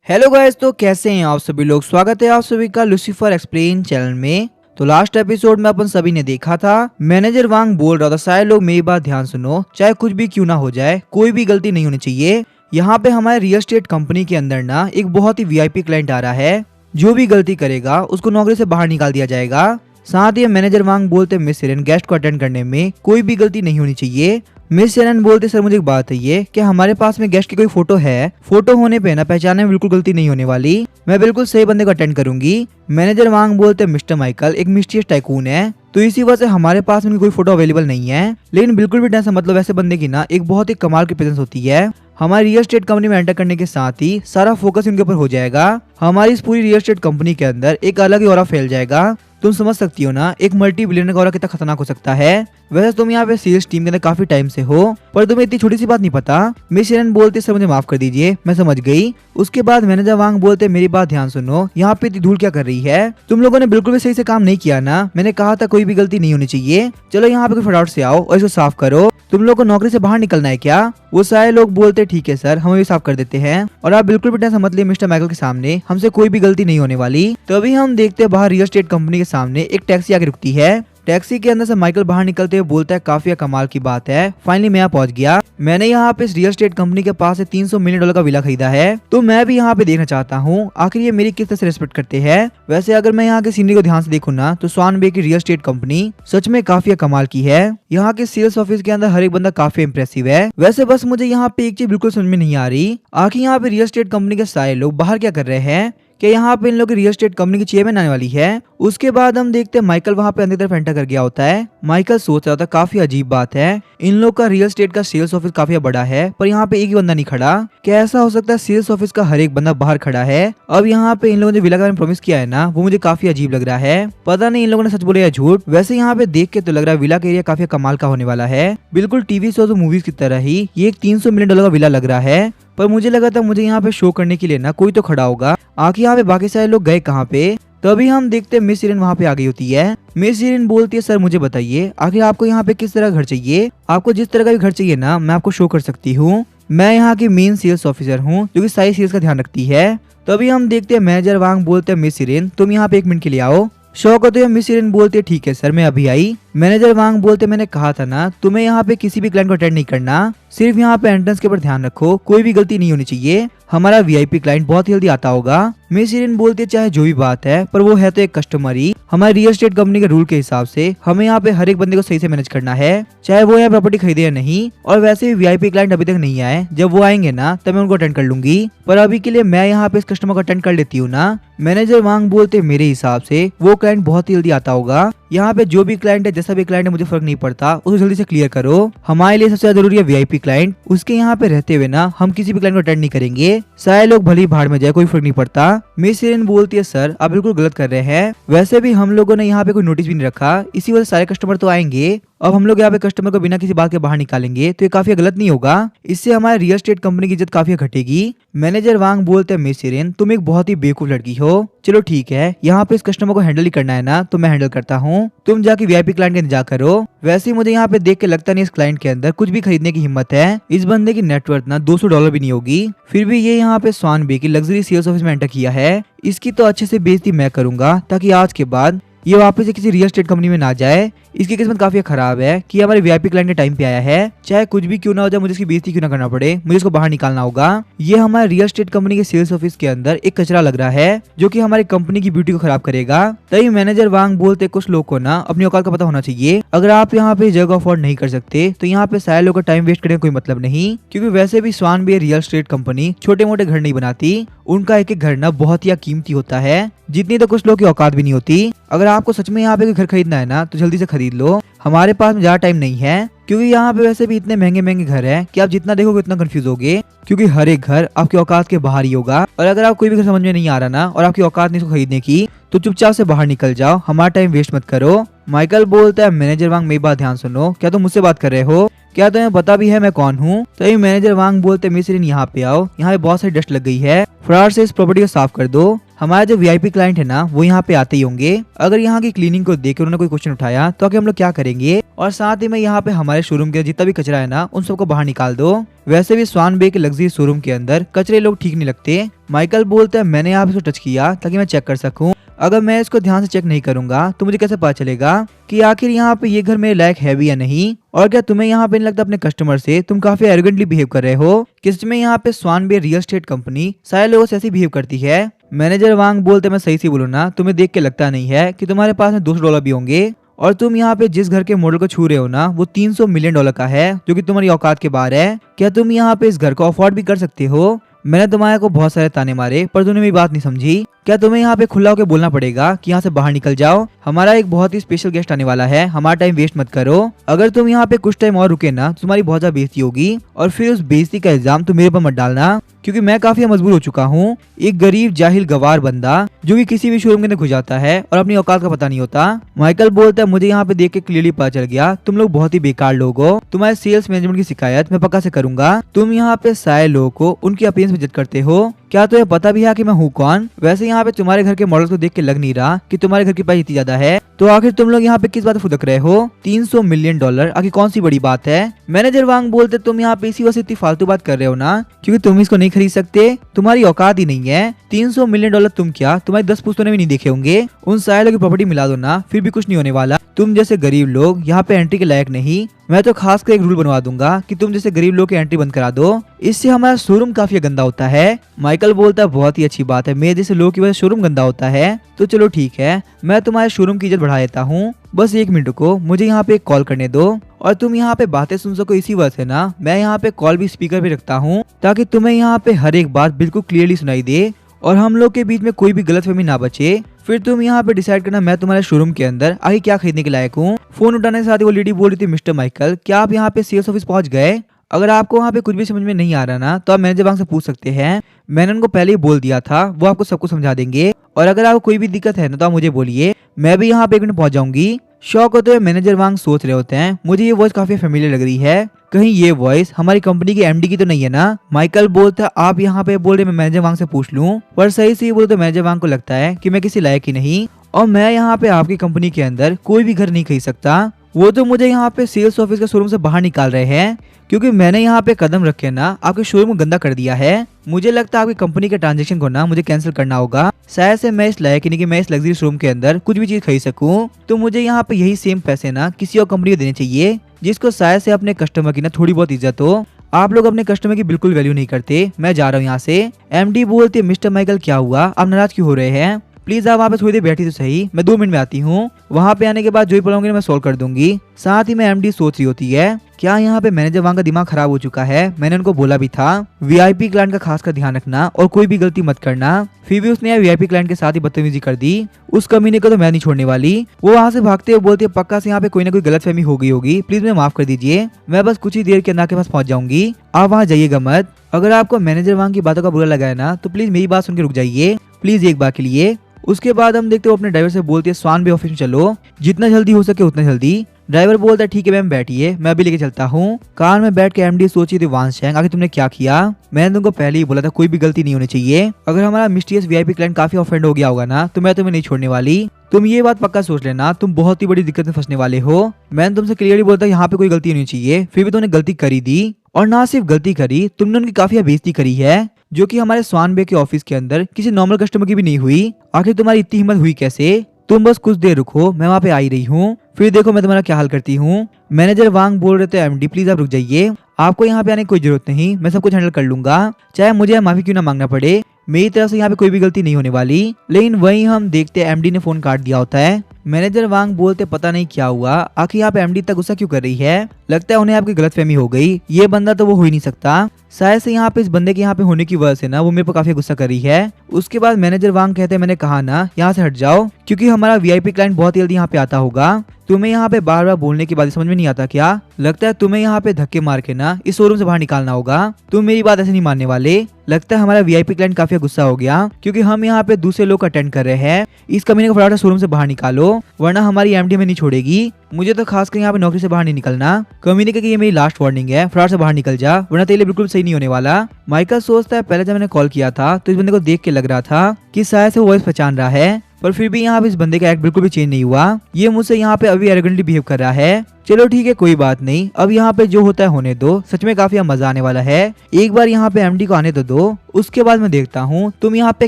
Hello guys, तो कैसे हैं आप सभी लोग। स्वागत है आप सभी का लूसीफर एक्सप्लेन चैनल में। तो लास्ट एपिसोड में अपन सभी ने देखा था, मैनेजर वांग बोल रहा था सारे लोग मेरी बात ध्यान सुनो, चाहे कुछ भी क्यों ना हो जाए, कोई भी गलती नहीं होनी चाहिए। यहाँ पे हमारे रियल एस्टेट कंपनी के अंदर ना एक बहुत ही वीआईपी क्लाइंट आ रहा है, जो भी गलती करेगा उसको नौकरी से बाहर निकाल दिया जाएगा। साथ ही मैनेजर वांग बोलते मिस सेरेन गेस्ट को अटेंड करने में कोई भी गलती नहीं होनी चाहिए। मिस सेरेन बोलते सर मुझे एक बात है ये कि हमारे पास में गेस्ट की कोई फोटो है, फोटो होने पे ना पहचानने में बिल्कुल गलती नहीं होने वाली, मैं बिल्कुल सही बंदे को अटेंड करूंगी। मैनेजर वांग बोलते मिस्टर माइकल एक मिस्टीरियस टाइकून है, तो इसी वजह से हमारे पास में कोई फोटो अवेलेबल नहीं है, लेकिन बिल्कुल भी टेंशन मतलब ऐसे बंदे की ना एक बहुत ही कमाल की प्रेजेंस होती है। हमारी रियल एस्टेट कंपनी में एंटर करने के साथ ही सारा फोकस इनके ऊपर हो जाएगा। हमारी इस पूरी रियल एस्टेट कंपनी के अंदर एक अलग ही ऑरा फैल जाएगा। तुम समझ सकती हो ना एक मल्टी बिलियनर का ऑरा कितना खतरनाक हो सकता है। वैसे तुम यहाँ पे सेल्स टीम के अंदर काफी टाइम से हो, पर तुम्हें इतनी छोटी सी बात नहीं पता। मिस शेरन बोलते सर मुझे माफ कर दीजिए, मैं समझ गई। उसके बाद मैनेजर वांग बोलते मेरी बात ध्यान सुनो, यहाँ पे इतनी धूल क्या कर रही है, तुम लोगों ने बिल्कुल भी सही से काम नहीं किया ना, मैंने कहा था कोई भी गलती नहीं होनी चाहिए। चलो यहाँ पे फटाफट से आओ और इसको साफ करो, तुम लोग को नौकरी से बाहर निकलना है क्या। वो सारे लोग बोलते ठीक है सर, हम भी साफ कर देते हैं, और आप बिल्कुल भी टेंशन मत लिए मिस्टर माइकल के सामने हमसे कोई भी गलती नहीं होने वाली। तभी हम देखते हैं बाहर रियल एस्टेट कंपनी के सामने एक टैक्सी आके रुकती है। टैक्सी के अंदर से माइकल बाहर निकलते हुए बोलता है काफी कमाल की बात है, फाइनली मैं यहाँ पहुंच गया। मैंने यहाँ पे इस रियल एस्टेट कंपनी के पास से $300 मिलियन का विला खरीदा है, तो मैं भी यहाँ पे देखना चाहता हूँ आखिर ये मेरी किस तरह से रिस्पेक्ट करते हैं। वैसे अगर मैं यहाँ के सीनरी को ध्यान से देखूँ ना, तो स्वान बे की रियल एस्टेट कंपनी सच में काफी कमाल की है। यहाँ के सेल्स ऑफिस के अंदर हर एक बंदा काफी इंप्रेसिव है। वैसे बस मुझे यहाँ पे एक चीज बिल्कुल समझ में नहीं आ रही, आखिर यहाँ पे रियल एस्टेट कंपनी के सारे लोग बाहर क्या कर रहे हैं, कि यहाँ पे इन लोग की रियल एस्टेट कंपनी की चेयरमैन आने वाली है। उसके बाद हम देखते हैं माइकल वहाँ पे अंदर तरफ एंटर कर गया होता है। माइकल सोच रहा था काफी अजीब बात है, इन लोग का रियल एस्टेट का सेल्स ऑफिस काफी बड़ा है, पर यहाँ पे एक ही बंदा नहीं खड़ा। क्या ऐसा हो सकता है सेल्स ऑफिस का हर एक बंदा बाहर खड़ा है। अब यहाँ पे इन लोगों ने विला का प्रॉमिस किया है ना, वो मुझे काफी अजीब लग रहा है, पता नहीं इन लोगों ने सच बोले या झूठ। वैसे यहाँ पे देख के तो लग रहा है विला का एरिया काफी कमाल का होने वाला है, बिल्कुल टीवी शोज और मूवीज की तरह ही ये एक $300 मिलियन का विला लग रहा है। पर मुझे लगा था मुझे यहाँ पे शो करने के लिए ना कोई तो खड़ा होगा, आखिर यहाँ पे बाकी सारे लोग गए कहाँ पे। तभी हम देखते हैं मिस शेरन वहाँ पे आ गई होती है। मिस शेरन बोलती है सर मुझे बताइए आखिर आपको यहाँ पे किस तरह घर चाहिए, आपको जिस तरह का भी घर चाहिए ना मैं आपको शो कर सकती हूँ। मैं यहाँ की मेन सेल्स ऑफिसर हूँ जो कि सारी सेल्स का ध्यान रखती है। तभी हम देखते हैं मैनेजर वांग बोलते हैं मिस शेरन तुम यहाँ पे 1 मिनट के लिए आओ। शौक होते हुए मिस शेरन बोलते ठीक है सर मैं अभी आई। मैनेजर वांग बोलते मैंने कहा था ना तुम्हें यहाँ पे किसी भी क्लाइंट को अटेंड नहीं करना, सिर्फ यहाँ पे एंट्रेंस के ऊपर ध्यान रखो, कोई भी गलती नहीं होनी चाहिए, हमारा वीआईपी क्लाइंट बहुत जल्दी आता होगा। मिस शेरन बोलती है चाहे जो भी बात है, पर वो है तो एक कस्टमर ही, हमारे रियल एस्टेट कंपनी के रूल के हिसाब से हमें यहाँ पे हर एक बंदे को सही से मैनेज करना है, चाहे वो यहाँ प्रॉपर्टी खरीदे या नहीं। और वैसे भी वीआईपी क्लाइंट अभी तक नहीं आए, जब वो आएंगे ना तब मैं उनको अटेंड कर लूंगी, पर अभी के लिए मैं यहाँ पे इस कस्टमर को अटेंड कर लेती हूँ ना। मैनेजर वांग बोलते मेरे हिसाब से वो क्लाइंट बहुत ही जल्दी आता होगा, यहाँ पे जो भी क्लाइंट है जैसा भी क्लाइंट है मुझे फर्क नहीं पड़ता, उसको जल्दी से क्लियर करो। हमारे लिए सबसे ज्यादा जरूरी है वीआईपी क्लाइंट, उसके यहाँ पे रहते हुए ना हम किसी भी क्लाइंट को अटेंड नहीं करेंगे, सारे लोग भली भाड़ में जाए कोई फर्क नहीं पड़ता। मिस शेरन बोलती है सर आप बिल्कुल गलत कर रहे हैं, वैसे भी हम लोगों ने यहाँ पे कोई नोटिस भी नहीं रखा, इसी वजह से सारे कस्टमर तो आएंगे। अब हम लोग यहाँ पे कस्टमर को बिना किसी बात के बाहर निकालेंगे तो ये काफी गलत नहीं होगा, इससे हमारे रियल एस्टेट कंपनी की इज्जत काफी घटेगी। मैनेजर वांग बोलते हैं मिस शेरन तुम एक बहुत ही बेवकूफ लड़की हो, चलो ठीक है यहाँ पे इस कस्टमर को हैंडल ही करना है ना तो मैं हैंडल करता हूँ, तुम जाके वीआईपी क्लाइंट के इंतजार करो। वैसे ही मुझे यहाँ पे देख के लगता नहीं इस क्लाइंट के अंदर कुछ भी खरीदने की हिम्मत है, इस बंदे की नेटवर्थ ना $200 भी नहीं होगी, फिर भी ये यहाँ पे स्वान बे की लग्जरी सेल्स ऑफिस में एंटर किया है। इसकी तो अच्छे से बेइज्जती मैं करूंगा ताकि आज के बाद ये वापस से किसी रियल एस्टेट कंपनी में ना जाए। इसकी किस्मत काफी खराब है कि हमारे वीआईपी क्लाइंट के टाइम पे आया है, चाहे कुछ भी क्यों ना हो जाए मुझे इसकी बेइज्जती क्यों ना करना पड़े, मुझे इसको बाहर निकालना होगा। ये हमारे रियल एस्टेट कंपनी के सेल्स ऑफिस के अंदर एक कचरा लग रहा है जो कि हमारी कंपनी की ब्यूटी को खराब करेगा। तभी मैनेजर वांग बोलते कुछ लोग को ना अपनी औकात का पता होना चाहिए, अगर आप यहाँ पे जगह अफोर्ड नहीं कर सकते तो यहाँ पे सारे लोगों का टाइम वेस्ट करने का कोई मतलब नहीं, क्योंकि वैसे भी स्वान बे रियल एस्टेट कंपनी छोटे मोटे घर नहीं बनाती, उनका एक एक घर ना बहुत ही कीमती होता है, जितनी तो कुछ लोग की औकात भी नहीं होती। अगर आपको सच में यहाँ पे घर खरीदना है ना तो जल्दी से खरीद लो, हमारे पास में ज्यादा टाइम नहीं है, क्योंकि यहाँ पे वैसे भी इतने महंगे महंगे घर हैं कि आप जितना देखोगे उतना कंफ्यूज होगे, क्योंकि हर एक घर आपकी औकात के बाहर ही होगा। और अगर आप कोई भी घर समझ में नहीं आ रहा ना और आपकी औकात नहीं इसको खरीदने की, तो चुपचाप से बाहर निकल जाओ, हमारा टाइम वेस्ट मत करो। माइकल बोलता है मैनेजर वांग मेरी बात ध्यान सुनो, क्या तुम मुझसे बात कर रहे हो। क्या तुम्हें पता भी है मैं कौन हूँ? तभी मैनेजर वांग बोलते मिस्र यहाँ पे आओ, यहाँ पे बहुत सारी डस्ट लग गई है, फटाफट से इस प्रॉपर्टी को साफ कर दो। हमारे जो वीआईपी क्लाइंट है ना वो यहाँ पे आते ही होंगे, अगर यहाँ की क्लीनिंग को देख उन्होंने कोई क्वेश्चन उठाया तो आगे हम लोग क्या करेंगे। और साथ ही में यहाँ पे हमारे शोरूम के जितना भी कचरा है ना उन सबको बाहर निकाल दो। वैसे भी स्वान बे के लग्जरी शोरूम के अंदर कचरे लोग ठीक नहीं लगते। माइकल बोलता है मैंने यहाँ पे इसको टच किया ताकि मैं चेक कर सकूं, अगर मैं इसको ध्यान से चेक नहीं करूंगा तो मुझे कैसे पता चलेगा कि आखिर यहाँ पे ये घर मेरे लायक है भी या नहीं। और क्या तुम्हें यहाँ पे नहीं लगता अपने कस्टमर से तुम काफी एरोगेंटली बिहेव कर रहे हो? किस में यहाँ पे स्वान बे रियल एस्टेट कंपनी सारे लोगों से ऐसे बिहेव करती है। मैनेजर वांग बोलते मैं सही से बोलूं ना, तुम्हें देख के लगता नहीं है कि तुम्हारे पास में $200 भी होंगे, और तुम यहाँ पे जिस घर के मॉडल को छू रहे हो ना वो $300 मिलियन का है, जो कि तुम्हारी औकात के बाहर है। क्या तुम यहाँ पे इस घर को अफोर्ड भी कर सकते हो? मैंने तुम्हारे को बहुत सारे ताने मारे पर तुमने मेरी बात नहीं समझी। क्या तुम्हें यहाँ पे खुला होकर बोलना पड़ेगा कि यहाँ से बाहर निकल जाओ? हमारा एक बहुत ही स्पेशल गेस्ट आने वाला है, हमारा टाइम वेस्ट मत करो। अगर तुम यहाँ पे कुछ टाइम और रुके ना तो तुम्हारी बहुत ज्यादा बेइज्जती होगी, और फिर उस बेइज्जती का इल्जाम तुम मेरे पर मत डालना, क्योंकि मैं काफी मजबूर हो चुका हूँ। एक गरीब जाहिल गवार बंदा जो कि किसी भी शोरूम के अंदर घुस जाता है और अपनी औकात का पता नहीं होता। माइकल बोलता है मुझे यहाँ पे देख के क्लियरली पता चल गया तुम लोग बहुत ही बेकार लोग हो, तुम्हारे सेल्स मैनेजमेंट की शिकायत मैं पक्का से करूंगा। तुम यहाँ पे सारे लोगों को उनकी अपीयरेंस पे जज करते हो। क्या तुम्हें पता भी है कि मैं हूँ कौन? वैसे यहाँ पे तुम्हारे घर के मॉडल को देख के लग नहीं रहा कि तुम्हारे घर की प्राइस इतनी ज्यादा है, तो आखिर तुम लोग यहाँ पे किस बात फुदक रहे हो? $300 मिलियन आखिर कौन सी बड़ी बात है? मैनेजर वांग बोलते तुम यहाँ पे इसी वजह से इतनी फालतू बात कर रहे हो ना, क्योंकि तुम इसको नहीं खरीद सकते, तुम्हारी औकात ही नहीं है। $300 मिलियन तुम क्या तुम्हारे 10 पुश्तों ने भी नहीं देखे होंगे। उन सारे लोगों की प्रॉपर्टी मिला दो ना, फिर भी कुछ नहीं होने वाला। तुम जैसे गरीब लोग यहाँ पे एंट्री के लायक नहीं। मैं तो खास कर एक रूल बनवा दूंगा कि तुम जैसे गरीब लोग की एंट्री बंद करा दो, इससे हमारा शोरूम काफी गंदा होता है। माइकल बोलता है बहुत ही अच्छी बात है, मेरे जैसे लोगों की वजह से शोरूम गंदा होता है, तो चलो ठीक है मैं तुम्हारे शोरूम की इज्जत बढ़ा देता हूँ। बस 1 मिनट को मुझे यहाँ पे एक कॉल करने दो, और तुम यहाँ पे बातें सुन सको इसी वजह से ना मैं यहाँ पे कॉल भी स्पीकर पे रखता हूँ, ताकि तुम्हें यहाँ पे हर एक बात बिल्कुल क्लियरली सुनाई दे और हम लोग के बीच में कोई भी गलतफहमी ना बचे। फिर तुम यहाँ पे डिसाइड करना मैं तुम्हारे शोरूम के अंदर आगे क्या खरीदने के लायक हूँ। फोन उठाने के साथ ही वो लेडी बोल रही थी मिस्टर माइकल क्या आप यहाँ पे सेल्स ऑफिस पहुंच गए? अगर आपको वहाँ पे कुछ भी समझ में नहीं आ रहा ना तो आप मैनेजर वांग से पूछ सकते हैं, मैंने उनको पहले ही बोल दिया था, वो आपको सब कुछ समझा देंगे। और अगर आपको कोई भी दिक्कत है ना तो आप मुझे बोलिए, मैं भी यहाँ पे 1 मिनट पहुंच जाऊंगी। शौक होते हुए मैनेजर वांग सोच रहे होते हैं मुझे ये वॉइस काफी फेमिलियर लग रही है, कहीं ये वॉइस हमारी कंपनी की एमडी की तो नहीं है ना? माइकल बोलता आप यहाँ पे बोल रहे मैं मैनेजर वांग से पूछ लूं, पर सही से बोले तो मैनेजर वांग को लगता है कि मैं किसी लायक ही नहीं, और मैं यहाँ पे आपकी कंपनी के अंदर कोई भी घर नहीं खरीद सकता। वो तो मुझे यहाँ पे सेल्स ऑफिस के शोरूम से बाहर निकाल रहे हैं, क्योंकि मैंने यहाँ पे कदम रखे ना आपके शोरूम को गंदा कर दिया है। मुझे लगता है आपकी कंपनी के ट्रांजैक्शन को ना मुझे कैंसिल करना होगा, शायद से मैं इस लायक नहीं कि मैं इस लग्जरी शोरूम के अंदर कुछ भी चीज खरीद सकूं। तो मुझे यहाँ पे यही सेम पैसे ना किसी और कंपनी को देने चाहिए जिसको शायद से अपने कस्टमर की ना थोड़ी बहुत इज्जत हो। आप लोग अपने कस्टमर की बिल्कुल वैल्यू नहीं करते, मैं जा रहा हूँ यहाँ से। एमडी बोलती है मिस्टर माइकल क्या हुआ, आप नाराज क्यों हो रहे हैं? प्लीज आप वहाँ पे थोड़ी देर बैठी तो सही, मैं 2 मिनट में आती हूँ। वहाँ पे आने के बाद जो भी प्रॉब्लम मैं सोल्व कर दूंगी। साथ ही में एमडी सोच रही होती है क्या यहाँ पे मैनेजर वांग का दिमाग खराब हो चुका है? मैंने उनको बोला भी था वीआईपी क्लाइंट का खास कर ध्यान रखना और कोई भी गलती मत करना। फिर भी उसने वीआईपी क्लाइंट के साथ ही बदतमीजी कर दी, उस कमीने को तो मैं नहीं छोड़ने वाली। वो वहाँ से भागते हुए बोलती है पक्का से यहाँ पे कोई ना कोई गलतफहमी हो गई होगी, प्लीज मुझे माफ कर दीजिए, मैं बस कुछ ही देर के अंदर के पास पहुंच जाऊंगी, आप वहाँ जाइएगा मत। अगर आपको मैनेजर वांग की बातों का बुरा लगा है ना तो प्लीज मेरी बात सुन के रुक जाइए, प्लीज एक बार के लिए। उसके बाद हम देखते हो अपने ड्राइवर से बोलती है स्वान बे ऑफिस में चलो, जितना जल्दी हो सके उतना जल्दी। ड्राइवर बोलता है ठीक है मैम बैठिए, मैं अभी लेके चलता हूँ। कार में बैठ के एमडी सोची थी वांगशैंग आखिर तुमने क्या किया? मैंने तुमको पहले ही बोला था कोई भी गलती नहीं होनी चाहिए। अगर हमारा मिस्टीरियस वीआईपी क्लाइंट काफी ऑफेंड हो गया होगा ना तो मैं तुम्हें नहीं छोड़ने वाली। तुम ये बात पक्का सोच लेना, तुम बहुत ही बड़ी दिक्कत में फंसने वाले हो। मैंने तुमसे क्लियरली बोलता यहाँ पे कोई गलती नहीं चाहिए, फिर भी तुमने गलती करी दी। और ना सिर्फ गलती करी, तुमने उनकी काफी बेइज्जती करी है, जो कि हमारे स्वान बे के ऑफिस के अंदर किसी नॉर्मल कस्टमर की भी नहीं हुई। आखिर तुम्हारी इतनी हिम्मत हुई कैसे? तुम बस कुछ देर रुको, मैं वहाँ पे आई रही हूँ, फिर देखो मैं तुम्हारा क्या हाल करती हूँ। मैनेजर वांग बोल रहे थे एमडी प्लीज आप रुक जाइए, आपको यहाँ पे आने की कोई जरूरत नहीं, मैं सब कुछ हैंडल कर लूंगा, चाहे मुझे माफी क्यों ना मांगना पड़े, मेरी तरफ से यहाँ पे कोई भी गलती नहीं होने वाली। लेकिन वहीं हम देखते हैं एमडी ने फोन काट दिया होता है। मैनेजर वांग बोलते पता नहीं क्या हुआ, आखिर यहाँ पे एमडी तक गुस्सा क्यों कर रही है? लगता है उन्हें आपकी गलतफहमी हो गई, ये बंदा तो वो हो ही नहीं सकता। शायद से यहाँ पे इस बंदे के यहाँ पे होने की वजह से ना वो मेरे पर काफी गुस्सा कर रही है। उसके बाद मैनेजर वांग कहते हैं मैंने कहा ना यहाँ से हट जाओ, क्योंकि हमारा वीआईपी क्लाइंट बहुत जल्दी यहाँ पे आता होगा। तुम्हें यहाँ पे बार बार बोलने की बात समझ में नहीं आता क्या? लगता है तुम्हें यहाँ पे धक्के मार के ना इस शोरूम से बाहर निकालना होगा। तुम मेरी बात ऐसे नहीं मानने वाले। लगता है हमारा वीआईपी क्लाइंट काफी गुस्सा हो गया, क्योंकि हम यहाँ पे दूसरे लोग अटेंड कर रहे हैं। इस कमीने को फटाफट शोरूम से बाहर निकालो। वरना हमारी एमडी में नहीं छोड़ेगी। मुझे तो खासकर यहाँ पे नौकरी से बाहर नहीं निकलना। कमीने की ये मेरी लास्ट वार्निंग है, फ्रॉड से बाहर निकल जा वरना तेरे लिए बिल्कुल सही नहीं होने वाला। माइकल सोचता है पहले जब मैंने कॉल किया था तो इस बंदे को देख के लग रहा था कि शायद से वॉइस पहचान रहा है, पर फिर भी यहाँ पे इस बंदे का एक्ट बिल्कुल भी चेंज नहीं हुआ। ये मुझसे यहाँ पे अभी एरोगेंटली बिहेव कर रहा है। चलो ठीक है, कोई बात नहीं, अब यहाँ पे जो होता है होने दो। सच में काफी मजा आने वाला है। एक बार यहाँ पे एमडी को आने तो दो, उसके बाद मैं देखता हूँ तुम यहाँ पे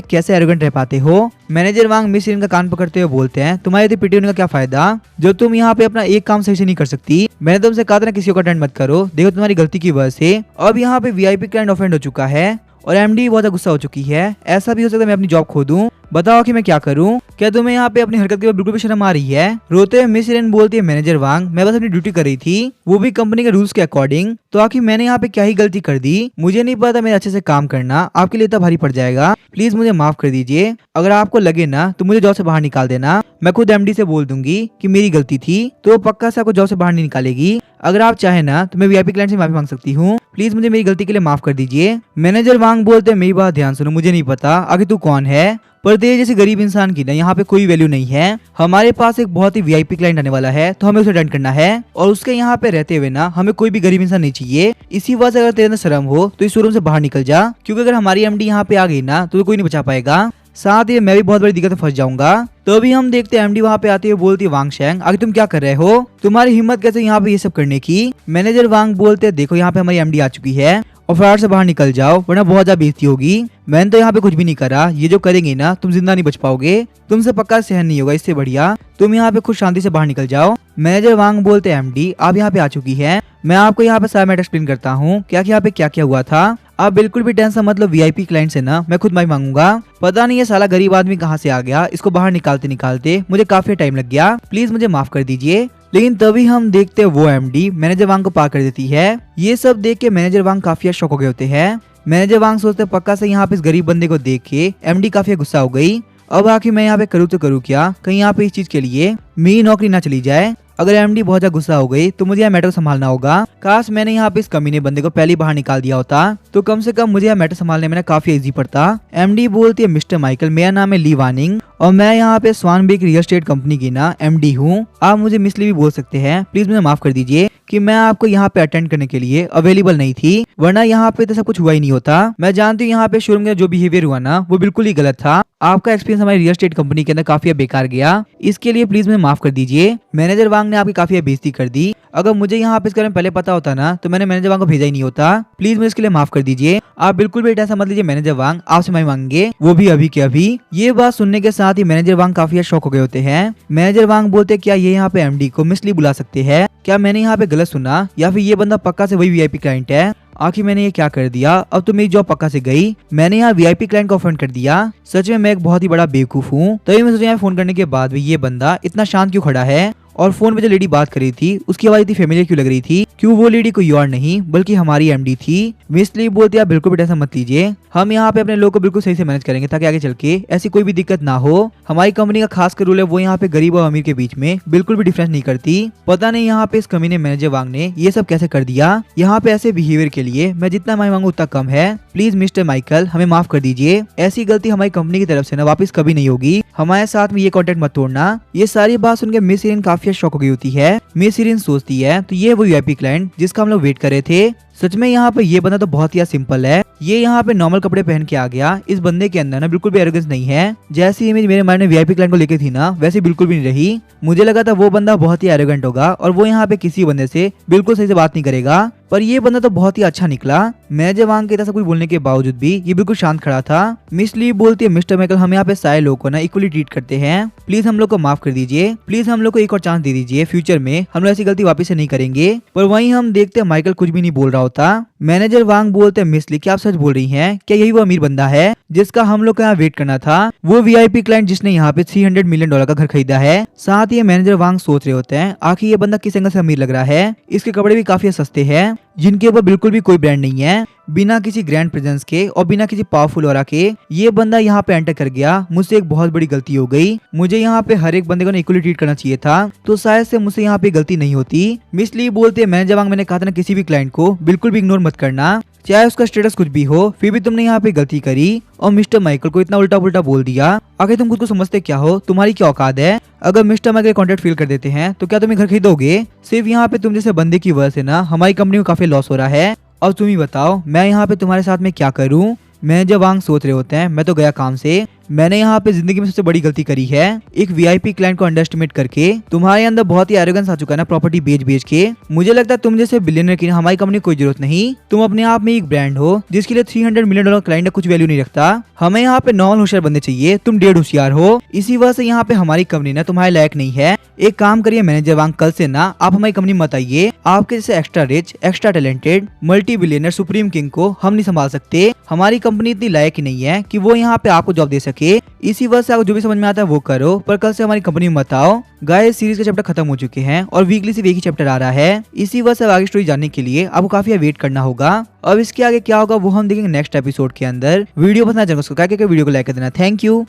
कैसे एरोगेंट रह पाते हो। मैनेजर वांग मिस इरिन का कान पकड़ते हुए बोलते हैं, तुम्हारे इतनी पिटी होने का क्या फायदा जो तुम यहाँ पे अपना एक काम सही से नहीं कर सकती। मैंने तुमसे कहा था ना किसी को अटेंड मत करो, देखो तुम्हारी गलती की वजह से अब यहाँ पे वीआईपी क्लाइंट ऑफेंड हो चुका है और एमडी बहुत गुस्सा हो चुकी है। ऐसा भी हो सकता है मैं अपनी जॉब खो दूं। बताओ कि मैं क्या करूं? क्या तुम्हें यहाँ पे अपनी हरकत के बाद बिल्कुल भी शर्म आ रही है? रोते हुए मिस इरिन बोलती है, मैनेजर वांग मैं बस अपनी ड्यूटी कर रही थी, वो भी कंपनी के रूल्स के अकॉर्डिंग। तो आखिर मैंने यहाँ पे क्या ही गलती कर दी? मुझे नहीं पता मेरे अच्छे से काम करना आपके लिए इतना भारी पड़ जाएगा। प्लीज मुझे माफ कर दीजिए। अगर आपको लगे ना तो मुझे जॉब से बाहर निकाल देना। मैं खुद एमडी से बोल दूंगी कि मेरी गलती थी, तो वो पक्का से आपको जॉब से बाहर नहीं निकालेगी। अगर आप चाहे ना तो मैं वीआईपी क्लाइंट से माफी मांग सकती हूँ। प्लीज मुझे मेरी गलती के लिए माफ कर दीजिए। मैनेजर वांग बोलते मेरी बात ध्यान सुनो, मुझे नहीं पता आखिर तू कौन है, पर तेरे जैसे गरीब इंसान की ना यहाँ पे कोई वैल्यू नहीं है। हमारे पास एक बहुत ही वीआईपी क्लाइंट आने वाला है तो हमें उसे अटेंड करना है, और उसके यहाँ पे रहते हुए ना हमें कोई भी गरीब इंसान नहीं चाहिए। इसी वजह से अगर तेरे अंदर शर्म हो तो इस शोरूम से बाहर निकल जा, क्योंकि अगर हमारी एमडी यहाँ पे आ गई ना तो कोई नहीं बचा पाएगा। साथ ही मैं भी बहुत बड़ी दिक्कत में फंस जाऊंगा। तो अभी हम देखते हैं एमडी वहाँ पे आते हुए बोलती है, वांग शेंग आगे तुम क्या कर रहे हो? तुम्हारी हिम्मत कैसे यहाँ पे ये सब करने की? मैनेजर वांग बोलते हैं, देखो यहाँ पे हमारी एमडी आ चुकी है और फ्लैट से बाहर निकल जाओ वरना बहुत ज्यादा बेइज्जती होगी। मैंने तो यहाँ पे कुछ भी नहीं करा, ये जो करेंगे ना तुम जिंदा नहीं बच पाओगे, तुमसे पक्का सहन नहीं होगा। इससे बढ़िया तुम यहाँ पे खुद शांति से बाहर निकल जाओ। मैनेजर वांग बोलते हैं, एमडी आप यहाँ पे आ चुकी है, मैं आपको यहाँ पे सारा मैटर एक्सप्लेन करता हूँ क्या यहाँ पे क्या क्या हुआ था। आप बिल्कुल भी टेंशन मतलब वीआईपी क्लाइंट से ना मैं खुद माफी मांगूंगा। पता नहीं ये साला गरीब आदमी कहाँ से आ गया, इसको बाहर निकालते निकालते मुझे काफी टाइम लग गया। प्लीज मुझे माफ कर दीजिए। लेकिन तभी हम देखते हैं वो एमडी मैनेजर वांग को पार कर देती है। ये सब देख के मैनेजर वांग काफी शॉक हो गए होते हैं। मैनेजर वांग सोचते पक्का से यहाँ पे इस गरीब बंदे को देख के एमडी काफी गुस्सा हो गई। अब आखिर मैं यहाँ पे करूँ तो करूँ क्या, कहीं यहाँ पे इस चीज के लिए मेरी नौकरी ना चली जाए। अगर एमडी बहुत ज्यादा गुस्सा हो गई तो मुझे यह मैटर संभालना होगा। काश मैंने यहाँ पे इस कमीने बंदे को पहले बाहर निकाल दिया होता तो कम से कम मुझे यह मैटर संभालने में काफी इजी पड़ता। एमडी बोलती है, मिस्टर माइकल मेरा नाम है ली वानिंग और मैं यहाँ पे स्वानबेक रियल एस्टेट कंपनी की ना एमडी हूँ। आप मुझे मिस ली भी बोल सकते हैं। प्लीज मुझे माफ कर दीजिए कि मैं आपको यहाँ पे अटेंड करने के लिए अवेलेबल नहीं थी, वरना यहाँ पे तो सब कुछ हुआ ही नहीं होता। मैं जानती हूँ यहाँ पे शोरूम का जो बिहेवियर हुआ ना वो बिल्कुल ही गलत था। आपका एक्सपीरियंस हमारी रियल एस्टेट कंपनी के अंदर काफी बेकार गया, इसके लिए प्लीज मुझे माफ कर दीजिए। मैनेजर वांग ने आपकी काफी बेइज्जती कर दी। अगर मुझे यहाँ पे इसके बारे में पहले पता होता ना तो मैंने मैनेजर वांग को भेजा ही नहीं होता। प्लीज मुझे इसके लिए माफ कर दीजिए। आप बिल्कुल भी ऐसा मत लीजिए, मैनेजर वांग आपसे माफी मांगेंगे, वो भी अभी के अभी। ये बात सुनने के साथ ही मैनेजर वांग काफी शॉक हो गए होते हैं। मैनेजर वांग बोलते, क्या ये यहाँ पे एमडी को मिस ली बुला सकते हैं? क्या मैंने यहाँ पे गलत सुना या फिर ये बंदा पक्का से वही वीआईपी क्लाइंट है? आखिर मैंने ये क्या कर दिया? अब तो मेरी जॉब पक्का से गई। मैंने यहाँ वीआईपी क्लाइंट को ऑफेंड कर दिया। सच में मैं एक बहुत ही बड़ा बेवकूफ हूँ। तभी मैं सोचा यहाँ फोन करने के बाद भी ये बंदा इतना शांत क्यों खड़ा है, और फोन पे जो लेडी बात कर रही थी उसकी आवाज इतनी फेमिलियर क्यों लग रही थी? क्यों वो लेडी कोई और नहीं बल्कि हमारी एमडी थी। मिस ली बोलती, आप बिल्कुल भी टेंशन मत लीजिए, हम यहाँ पे अपने लोग को बिल्कुल सही से मैनेज करेंगे ताकि आगे चल के ऐसी कोई भी दिक्कत ना हो। हमारी कंपनी का खास कर रूल है वो यहाँ पे गरीब और अमीर के बीच में बिल्कुल भी डिफरेंस नहीं करती। पता नहीं यहाँ पे इस कमीने मैनेजर वांग ने ये सब कैसे कर दिया। यहाँ पे ऐसे बिहेवियर के लिए मैं जितना माफी मांगू उतना कम है। प्लीज मिस्टर माइकल हमें माफ कर दीजिए। ऐसी गलती हमारी कंपनी की तरफ से ना वापस कभी नहीं होगी। हमारे साथ में ये कॉन्टेक्ट मत तोड़ना। ये सारी बात सुनकर मिस इरिन काफी शॉक हो गई होती है। मिस इरिन सोचती है तो ये वो वीआईपी क्लाइंट जिसका हम लोग वेट कर रहे थे। सच में यहाँ पे ये बंदा तो बहुत ही सिंपल है। ये यहाँ पे नॉर्मल कपड़े पहन के आ गया। इस बंदे के अंदर ना बिल्कुल भी एरोगेंस नहीं है। जैसी इमेज मेरे माइंड में वीआईपी क्लाइंट को लेके थी ना वैसी बिल्कुल भी नहीं रही। मुझे लगा था वो बंदा बहुत ही एरोगेंट होगा और वो यहाँ पे किसी बंदे से बिल्कुल सही से बात नहीं करेगा, पर ये बंदा तो बहुत ही अच्छा निकला। मैनेजर वांग के ऐसा कुछ बोलने के बावजूद भी ये बिल्कुल शांत खड़ा था। मिस ली बोलती है, मिस्टर माइकल हम यहाँ पे सारे लोगों को ना इक्वली ट्रीट करते हैं, प्लीज हम लोग को माफ कर दीजिए। प्लीज हम लोग को एक और चांस दे दीजिए। फ्यूचर में हम लोग ऐसी गलती वापस से नहीं करेंगे। पर वहीं हम देखते हैं माइकल कुछ भी नहीं बोल रहा होता। मैनेजर वांग बोलते हैं, मिस ली क्या आप सच बोल रही हैं? क्या यही वो अमीर बंदा है जिसका हम लोग को यहाँ वेट करना था? वो वीआईपी क्लाइंट जिसने यहाँ पे $300 मिलियन का घर खरीदा है। साथ ही मैनेजर वांग सोच रहे होते हैं आखिर ये बंदा किस एंगल से अमीर लग रहा है। इसके कपड़े भी काफी सस्ते हैं जिनके ऊपर बिल्कुल भी कोई ब्रांड नहीं है। बिना किसी ग्रैंड प्रेजेंस के और बिना किसी पावरफुल ऑरा के ये बंदा यहाँ पे एंटर कर गया। मुझसे एक बहुत बड़ी गलती हो गई। मुझे यहाँ पे हर एक बंदे को इक्वली ट्रीट करना चाहिए था, तो शायद से मुझसे यहाँ पे गलती नहीं होती। मिस ली बोलते हैं, मैनेजर वांग मैंने कहा था ना किसी भी क्लाइंट को बिल्कुल भी इग्नोर मत करना, चाहे उसका स्टेटस कुछ भी हो, फिर भी तुमने यहाँ पे गलती करी और मिस्टर माइकल को इतना उल्टा पुल्टा बोल दिया। आखिर तुम खुद को समझते क्या हो? तुम्हारी क्या औकात है? अगर मिस्टर हमारे कॉन्ट्रैक्ट फिल कर देते हैं तो क्या तुम ये घर खरीदोगे? सिर्फ यहाँ पे तुम जैसे बंदे की वजह से ना हमारी कंपनी को काफी लॉस हो रहा है। और तुम ही बताओ मैं यहाँ पे तुम्हारे साथ में क्या करूँ? मैनेजर वांग सोच रहे होते हैं मैं तो गया काम से। मैंने यहाँ पे जिंदगी में सबसे बड़ी गलती करी है, एक वीआईपी क्लाइंट को अंडरएस्टिमेट करके। तुम्हारे अंदर बहुत ही एरोगेंस आ चुका है ना प्रॉपर्टी बेच बेच के। मुझे लगता है तुम जैसे बिलियनर की हमारी कंपनी कोई जरूरत नहीं। तुम अपने आप में एक ब्रांड हो जिसके लिए $300 मिलियन क्लाइंट कुछ वैल्यू नहीं रखता। हमें यहाँ पे नॉन होशियार बंदे चाहिए, तुम डेढ़ होशियार हो। इसी वजह से यहाँ पे हमारी कंपनी ना तुम्हारे लायक नहीं है। एक काम करिए मैनेजर वांग, कल से ना आप हमारी कंपनी मत आइए। आपके जैसे extra rich, extra talented, multi billionaire supreme king को हम नहीं संभाल सकते। हमारी कंपनी इतनी लायक ही नहीं है कि वो यहाँ पे आपको जॉब दे सके। इसी वजह से आपको जो भी समझ में आता है वो करो, पर कल से हमारी कंपनी में मत आओ। गाइस सीरीज के चैप्टर खत्म हो चुके हैं और वीकली सिर्फ एक ही चैप्टर आ रहा है। इसी वजह से आगे स्टोरी जानने के लिए आपको काफी वेट करना होगा। अब इसके आगे क्या होगा वो हम देखेंगे नेक्स्ट एपिसोड के अंदर। वीडियो पसंद आए चैनल को सब्सक्राइब करके वीडियो को लाइक कर देना। Thank you.